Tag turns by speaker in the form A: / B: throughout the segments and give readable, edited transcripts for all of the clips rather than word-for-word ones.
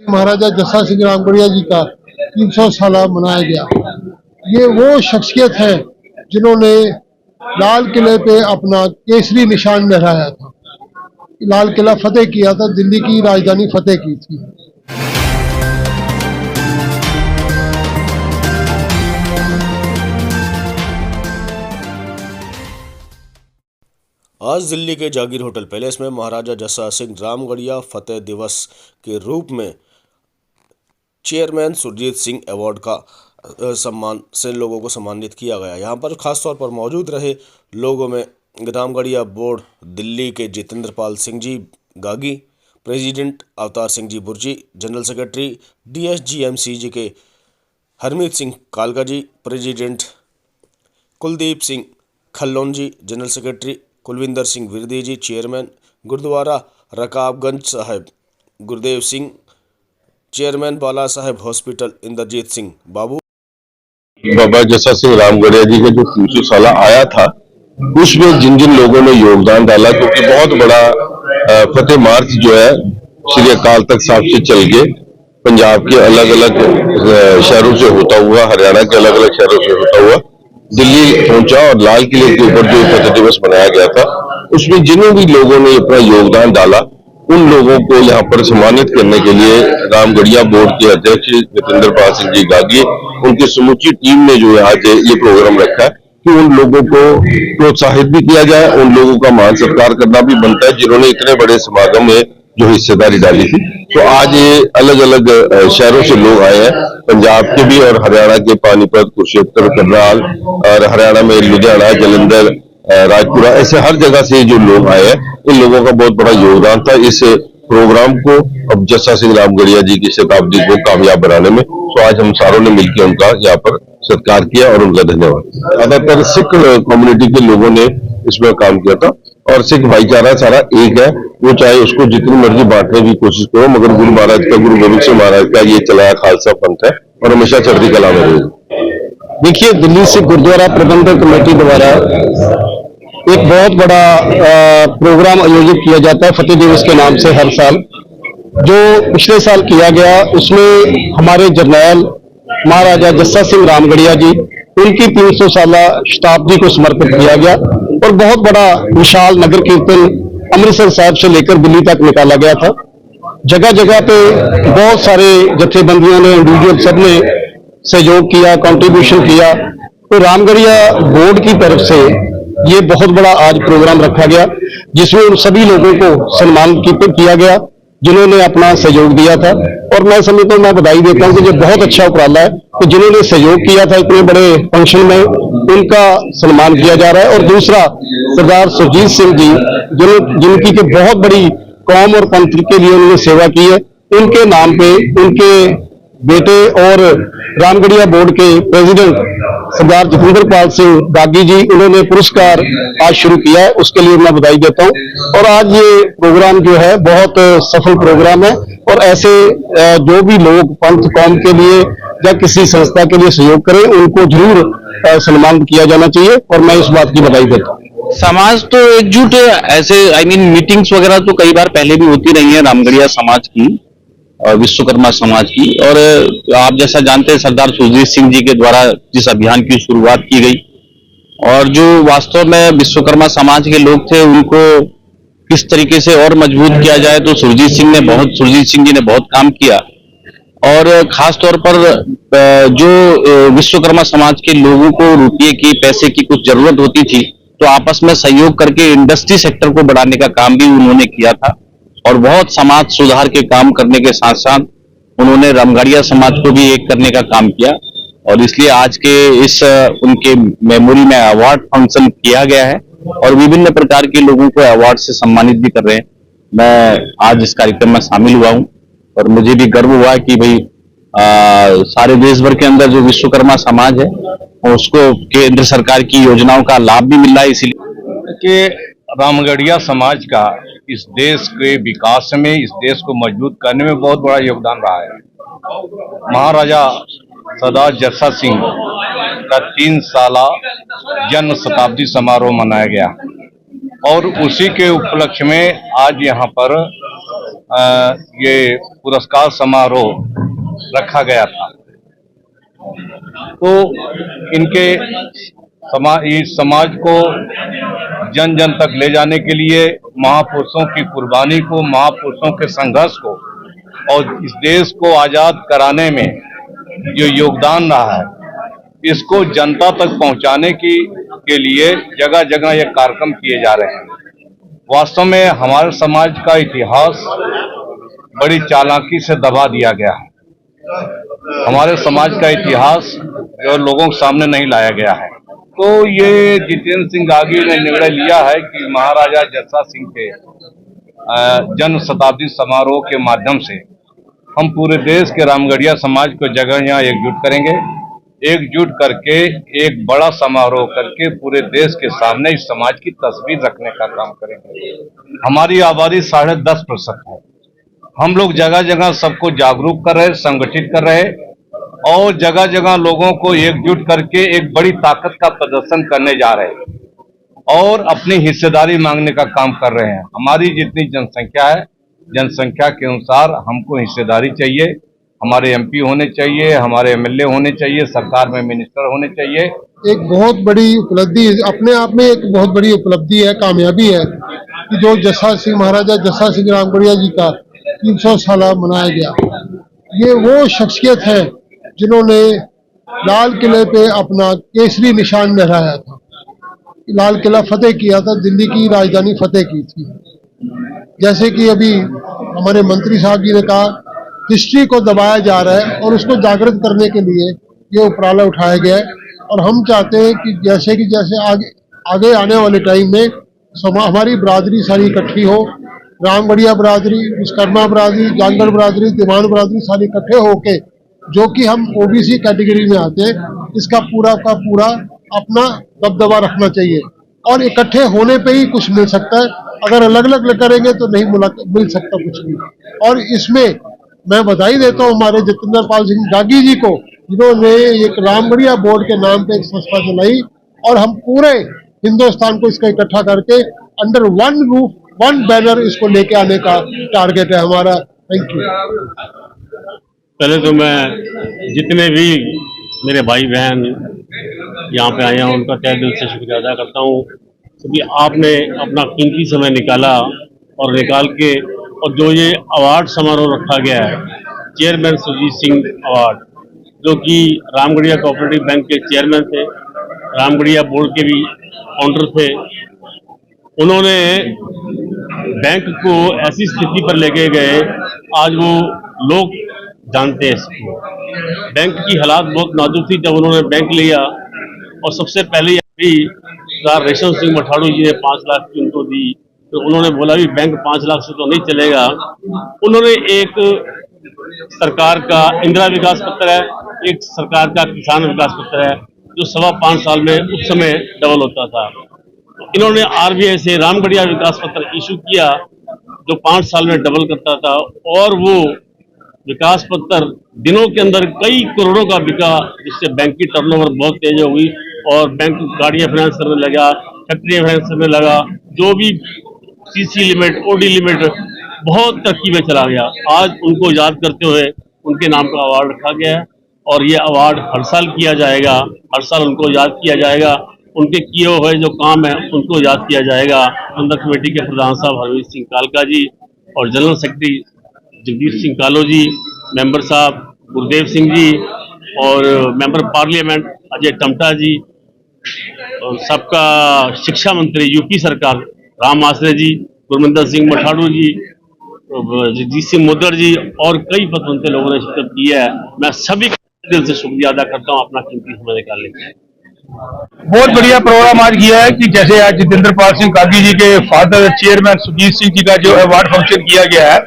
A: महाराजा जस्सा सिंह रामगढ़िया जी का 300 साल मनाया गया। ये वो शख्सियत है जिन्होंने लाल किले पे अपना केसरी निशान लहराया था, लाल किला फतेह किया था, दिल्ली की राजधानी फतेह की थी।
B: आज दिल्ली के जागीर होटल पैलेस में महाराजा जस्सा सिंह रामगढ़िया फतेह दिवस के रूप में चेयरमैन सुरजीत सिंह अवार्ड का सम्मान से लोगों को सम्मानित किया गया। यहाँ पर खास तौर पर मौजूद रहे लोगों में रामगढ़िया बोर्ड दिल्ली के Jitendra Pal Singh ji गागी, president Avtar Singh ji bhurji, general secretary DSGMCG के हरमीत सिंह कालका जी, प्रेसिडेंट कुलदीप सिंह खल्लोन जी, जनरल सेक्रेटरी कुलविंदर सिंह विरदी जी, चेयरमैन गुरुद्वारा रकाबगंज साहिब गुरदेव सिंह, चेयरमैन बाला साहेब हॉस्पिटल इंद्रजीत सिंह बाबू।
C: बाबा जस्सा सिंह रामगढ़िया जी का जो 300 साल आया था, उसमें जिन जिन लोगों ने योगदान डाला, क्योंकि बहुत बड़ा फतेह मार्च जो है श्री अकाल तख्त साहब से चल के पंजाब के अलग अलग शहरों से होता हुआ, हरियाणा के अलग अलग शहरों से होता हुआ दिल्ली पहुंचा और लाल किले के ऊपर जो फतेह दिवस मनाया गया था, उसमें जिन भी लोगों ने अपना योगदान डाला उन लोगों को यहाँ पर सम्मानित करने के लिए रामगढ़िया बोर्ड के अध्यक्ष जितेंद्र पाल सिंह जी गागी, उनकी समूची टीम ने जो है आज ये प्रोग्राम रखा है कि उन लोगों को प्रोत्साहित भी किया जाए, उन लोगों का मान सत्कार करना भी बनता है जिन्होंने इतने बड़े समागम में जो हिस्सेदारी डाली थी। तो आज ये अलग अलग शहरों से लोग आए हैं, पंजाब के भी और हरियाणा के पानीपत, कुरुक्षेत्र, करनाल और हरियाणा में लुधियाना, जलंधर, राजपुरा, ऐसे हर जगह से जो लोग आए हैं, इन लोगों का बहुत बड़ा योगदान था इस प्रोग्राम को अब जस्सा सिंह रामगढ़िया जी की शताब्दी को कामयाब बनाने में। तो आज हम सारों ने मिलकर उनका यहाँ पर सत्कार किया और उनका धन्यवाद। ज्यादातर सिख कम्युनिटी के लोगों ने इसमें काम किया था और सिख भाईचारा सारा एक है, वो चाहे उसको जितनी मर्जी बांटने की कोशिश करो, मगर गुरु महाराज का, गुरु गोविंद सिंह महाराज का ये चलाया खालसा पंथ है और हमेशा चढ़ती कला में रहेगा।
D: देखिए, दिल्ली सिख गुरुद्वारा प्रबंधक कमेटी द्वारा एक बहुत बड़ा प्रोग्राम आयोजित किया जाता है फतेह दिवस के नाम से हर साल। जो पिछले साल किया गया उसमें हमारे जरनैल महाराजा जस्सा सिंह रामगढ़िया जी, उनकी 300 साल शताब्दी को समर्पित किया गया और बहुत बड़ा विशाल नगर कीर्तन अमृतसर साहिब से लेकर दिल्ली तक निकाला गया था। जगह जगह पे बहुत सारे जत्थेबंदियों ने, इंडिविजुअल सब ने सहयोग किया, कंट्रीब्यूशन किया। तो रामगढ़िया बोर्ड की तरफ से ये बहुत बड़ा आज प्रोग्राम रखा गया जिसमें उन सभी लोगों को सम्मानित किया गया जिन्होंने अपना सहयोग दिया था। और मैं समझता हूँ, मैं बधाई देता हूँ कि ये बहुत अच्छा उपराला है कि जिन्होंने सहयोग किया था इतने बड़े फंक्शन में, उनका सम्मान किया जा रहा है। और दूसरा, सरदार सुरजीत सिंह जी जिनकी के बहुत बड़ी कौम और पंथ के लिए उन्होंने सेवा की है, उनके नाम पे उनके बेटे और रामगढ़िया बोर्ड के प्रेसिडेंट सरदार जितेंद्र पाल सिंह गागी जी, उन्होंने पुरस्कार आज शुरू किया है, उसके लिए मैं बधाई देता हूं। और आज ये प्रोग्राम जो है बहुत सफल प्रोग्राम है और ऐसे जो भी लोग पंथ कौम के लिए या किसी संस्था के लिए सहयोग करें, उनको जरूर सम्मानित किया जाना चाहिए और मैं इस बात की बधाई देता हूँ।
E: समाज तो एकजुट है, ऐसे मीटिंग्स वगैरह तो कई बार पहले भी होती रही है रामगढ़िया समाज की और विश्वकर्मा समाज की। और आप जैसा जानते हैं, सरदार सुरजीत सिंह जी के द्वारा जिस अभियान की शुरुआत की गई और जो वास्तव में विश्वकर्मा समाज के लोग थे, उनको किस तरीके से और मजबूत किया जाए, तो सुरजीत सिंह जी ने बहुत काम किया। और खास तौर पर जो विश्वकर्मा समाज के लोगों को रुपये की, पैसे की कुछ जरूरत होती थी, तो आपस में सहयोग करके इंडस्ट्री सेक्टर को बढ़ाने का काम भी उन्होंने किया था। और बहुत समाज सुधार के काम करने के साथ साथ उन्होंने रामगढ़िया समाज को भी एक करने का काम किया। और इसलिए आज के इस उनके मेमोरी में अवार्ड फंक्शन किया गया है और विभिन्न प्रकार के लोगों को अवार्ड से सम्मानित भी कर रहे हैं। मैं आज इस कार्यक्रम में शामिल हुआ हूं और मुझे भी गर्व हुआ कि भाई सारे देश भर के अंदर जो विश्वकर्मा समाज है उसको केंद्र सरकार की योजनाओं का लाभ भी मिल रहा है। इसीलिए
F: कि रामगढ़िया समाज का इस देश के विकास में, इस देश को मजबूत करने में बहुत बड़ा योगदान रहा है। महाराजा सरदार जस्सा सिंह का 3 साला जन्म शताब्दी समारोह मनाया गया और उसी के उपलक्ष्य में आज यहाँ पर ये पुरस्कार समारोह रखा गया था। तो इनके इस समाज को जन जन तक ले जाने के लिए महापुरुषों की कुर्बानी को, महापुरुषों के संघर्ष को और इस देश को आजाद कराने में जो योगदान रहा है, इसको जनता तक पहुंचाने के लिए जगह जगह ये कार्यक्रम किए जा रहे हैं। वास्तव में हमारे समाज का इतिहास बड़ी चालाकी से दबा दिया गया है। हमारे समाज का इतिहास जो लोगों के सामने नहीं लाया गया है। तो ये जितेंद्र सिंह गागी ने निर्णय लिया है कि महाराजा जस्सा सिंह के जन्म शताब्दी समारोह के माध्यम से हम पूरे देश के रामगढ़िया समाज को जगह यहाँ एकजुट करेंगे। एकजुट करके एक बड़ा समारोह करके पूरे देश के सामने इस समाज की तस्वीर रखने का काम करेंगे। हमारी आबादी 10.5% है। हम लोग जगह जगह सबको जागरूक कर रहे, संगठित कर रहे और जगह जगह लोगों को एकजुट करके एक बड़ी ताकत का प्रदर्शन करने जा रहे हैं और अपनी हिस्सेदारी मांगने का काम कर रहे हैं। हमारी जितनी जनसंख्या है, जनसंख्या के अनुसार हमको हिस्सेदारी चाहिए। हमारे एमपी होने चाहिए, हमारे एमएलए होने चाहिए, सरकार में मिनिस्टर होने चाहिए।
A: एक बहुत बड़ी उपलब्धि, अपने आप में एक बहुत बड़ी उपलब्धि है, कामयाबी है कि जो जस्सा सिंह, महाराजा जस्सा सिंह रामगढ़िया जी का 300 साला मनाया गया। ये वो शख्सियत है जिन्होंने लाल किले पे अपना केसरी निशान लहराया था, लाल किला फतेह किया था, दिल्ली की राजधानी फतेह की थी। जैसे कि अभी हमारे मंत्री साहब जी ने कहा, हिस्ट्री को दबाया जा रहा है और उसको जागृत करने के लिए ये उपराला उठाया गया है। और हम चाहते हैं कि जैसे आगे आने वाले टाइम में हमारी बरादरी सारी इकट्ठी हो, रामगढ़िया बरादरी, विश्वकर्मा बरादरी, जांगड़ बरादरी, दीवान बरादरी सारी इकट्ठे होके, जो कि हम ओबीसी कैटेगरी में आते हैं, इसका पूरा का पूरा अपना दबदबा रखना चाहिए। और इकट्ठे होने पे ही कुछ मिल सकता है, अगर अलग अलग करेंगे तो नहीं मिल सकता कुछ भी। और इसमें मैं बधाई देता हूँ हमारे जितेंद्र पाल सिंह गागी जी को, जिन्होंने एक रामगढ़िया बोर्ड के नाम पे एक संस्था चलाई और हम पूरे हिंदुस्तान को इसका इकट्ठा करके under one roof, one banner इसको लेके आने का टारगेट है हमारा। Thank you.
G: पहले तो मैं जितने भी मेरे भाई बहन यहाँ पे आए हैं उनका तहे दिल से शुक्रिया अदा करता हूँ, क्योंकि आपने अपना कीमती समय निकाला और निकाल के, और जो ये अवार्ड समारोह रखा गया है, चेयरमैन सुरजीत सिंह अवार्ड, जो कि रामगढ़िया कोऑपरेटिव बैंक के चेयरमैन थे, रामगढ़िया बोर्ड के भी फाउंडर थे। उन्होंने बैंक को ऐसी स्थिति पर लेके गए, आज वो लोग जानते हैं इसको। बैंक की हालात बहुत नाजुक थी जब उन्होंने बैंक लिया, और सबसे पहले अभी सरदार रेशम सिंह मठाड़ू जी ने 5 लाख की उनको दी, तो उन्होंने बोला भी बैंक 5 लाख से तो नहीं चलेगा। उन्होंने एक सरकार का इंदिरा विकास पत्र है, एक सरकार का किसान विकास पत्र है, जो 5.25 साल में उस समय डबल होता था। इन्होंने आरबीआई से रामगढ़िया विकास पत्र इशू किया, जो 5 साल में डबल करता था, और वो विकास पत्र दिनों के अंदर कई करोड़ों का बिका, जिससे बैंक की टर्नओवर बहुत तेज हो गई और बैंक गाड़ियां फाइनेंस करने लगा, फैक्ट्रियां फाइनेंस करने लगा, जो भी सीसी लिमिट, ओडी लिमिट बहुत तरक्की में चला गया। आज उनको याद करते हुए उनके नाम का अवार्ड रखा गया है, और ये अवार्ड हर साल किया जाएगा, हर साल उनको याद किया जाएगा, उनके किए हुए जो काम है उनको याद किया जाएगा। प्रबंधक कमेटी के प्रधान साहब हरवीर सिंह कालका जी और जनरल सेक्रेटरी जगदीश सिंह कालो जी, मेंबर साहब गुरदेव सिंह जी और मेंबर पार्लियामेंट अजय टमटा जी, और सबका शिक्षा मंत्री यूपी सरकार राम आसरे जी, गुरमिंदर सिंह मठाड़ू जी, जगजीत सिंह मुद्दड़ जी और कई पदवंते लोगों ने शिरकत की है। मैं सभी का दिल से शुक्रिया अदा करता हूँ अपना कीमती समय निकालने के लिए।
H: बहुत बढ़िया प्रोग्राम आज किया है कि जैसे आज जितेंद्र पाल सिंह गागी जी के फादर चेयरमैन सुरजीत सिंह जी का जो अवार्ड फंक्शन किया गया है,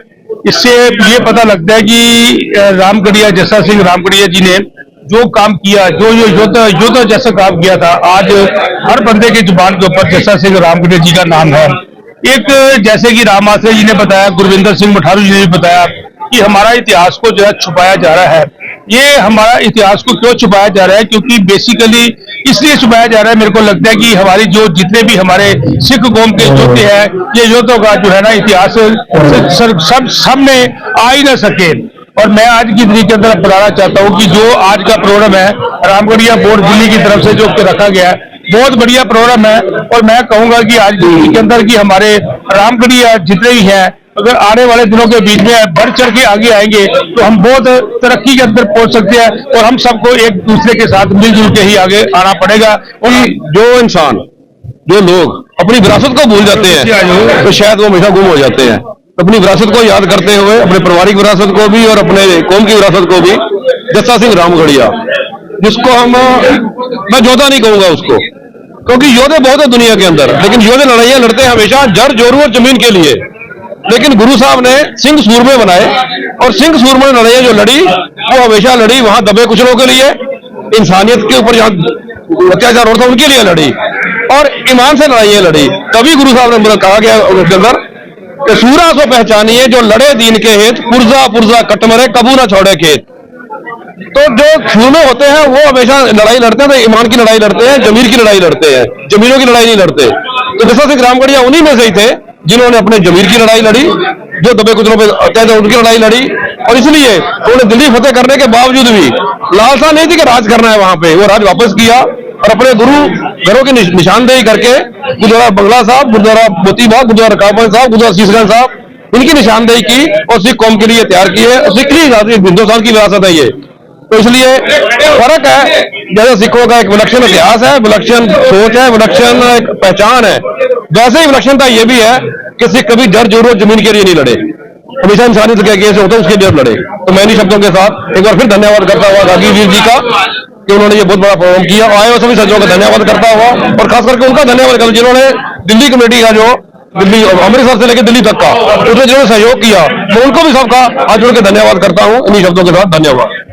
H: इससे ये पता लगता है कि रामगढ़िया जस्सा सिंह रामगढ़िया जी ने जो काम किया, जो योद्धा जैसा काम किया था, आज हर बंदे की जुबान के ऊपर जस्सा सिंह रामगढ़िया जी का नाम है। एक जैसे कि राम आसरे जी ने बताया, गुरविंदर सिंह मठारू जी ने भी बताया कि हमारा इतिहास को जो है छुपाया जा रहा है, ये हमारा इतिहास को क्यों छुपाया जा रहा है? क्योंकि बेसिकली इसलिए छुपाया जा रहा है, मेरे को लगता है कि हमारी जो जितने भी हमारे सिख कौम के योद्धे हैं, ये योद्धों का जो है ना इतिहास सब सामने आ ही ना सके। और मैं आज की तारीख के अंदर बताना चाहता हूँ कि जो आज का प्रोग्राम है रामगढ़िया बोर्ड दिल्ली की तरफ से जो रखा गया है, बहुत बढ़िया प्रोग्राम है। और मैं कहूंगा कि आज की तारीख के अंदर की हमारे रामगढ़िया जितने भी हैं, अगर आने वाले दिनों के बीच में बढ़ चढ़ के आगे आएंगे तो हम बहुत तरक्की के अंदर पहुंच सकते हैं। और हम सबको एक दूसरे के साथ मिलजुल के ही आगे आना पड़ेगा।
C: जो इंसान, जो लोग अपनी विरासत को भूल जाते हैं तो शायद वो हमेशा गुम हो जाते हैं। अपनी विरासत को याद करते हुए, अपने पारिवारिक विरासत को भी और अपने कौम की विरासत को भी, जस्सा सिंह रामगढ़िया, जिसको मैं योद्धा नहीं कहूंगा उसको, क्योंकि योद्धे बहुत है दुनिया के अंदर, लेकिन योद्धे लड़ाइयां लड़ते हैं हमेशा जड़ जोरू और जमीन के लिए। लेकिन गुरु साहब ने सिंह सूरमे बनाए, और सिंह सूरमे लड़ाइयां जो लड़ी वो हमेशा लड़ी वहां दबे कुचलों के लिए, इंसानियत के ऊपर जहां अत्याचार होता था उनके लिए लड़ी, और ईमान से लड़ाइयां लड़ी। तभी गुरु साहब ने कहा गया उसके अंदर कि सूरा सो पहचानिए जो लड़े दीन के हित, पुरजा पुरजा कट मरे कबू ना छोड़े खेत। तो जो सूरमे होते हैं वो हमेशा लड़ाई लड़ते हैं, तो ईमान की लड़ाई लड़ते हैं, जमीर की लड़ाई लड़ते हैं, जमीनों की लड़ाई नहीं लड़ते। तो जस्सा सिंह रामगढ़िया उन्हीं में से ही थे जिन्होंने अपने जमीर की लड़ाई लड़ी, जो दबे कुचलों पे अत्याचार उनकी लड़ाई लड़ी। और इसलिए उन्होंने दिल्ली फतेह करने के बावजूद भी लालसा नहीं थी कि राज करना है वहां पे, वो राज वापस किया और अपने गुरु घरों की निशानदेही करके गुरुद्वारा बंगला साहब, गुरुद्वारा मोतीबाग, गुरुद्वारा रकाबगंज साहब, गुरुद्वारा शीशगंज साहब, इनकी निशानदेही की और सिख कौम के लिए तैयार की है। सिख की हिंदुस्तान की विरासत है ये। तो इसलिए फर्क है, जैसे सिखों का एक विलक्षण इतिहास है, विलक्षण सोच है, विलक्षण एक पहचान है, वैसे ही विलक्षणता ये भी है कि सिख कभी जड़ जोरू और जमीन के लिए नहीं लड़े, हमेशा इंसानियत के कैसे होता है उसके लिए लड़े। तो मैं इन शब्दों के साथ एक बार फिर धन्यवाद करता हुआ रागी वीर जी का कि उन्होंने ये बहुत बड़ा प्रोग्राम किया, और आए हुए सभी सज्जनों का धन्यवाद करता हुआ, और खास करके उनका धन्यवाद करता जिन्होंने दिल्ली कमेटी का, जो दिल्ली अमृतसर से लेकर दिल्ली तक का उसमें जिन्होंने सहयोग किया, मैं उनको भी सबका हाथ जोड़ के धन्यवाद करता हूँ। इन्हीं शब्दों के साथ धन्यवाद।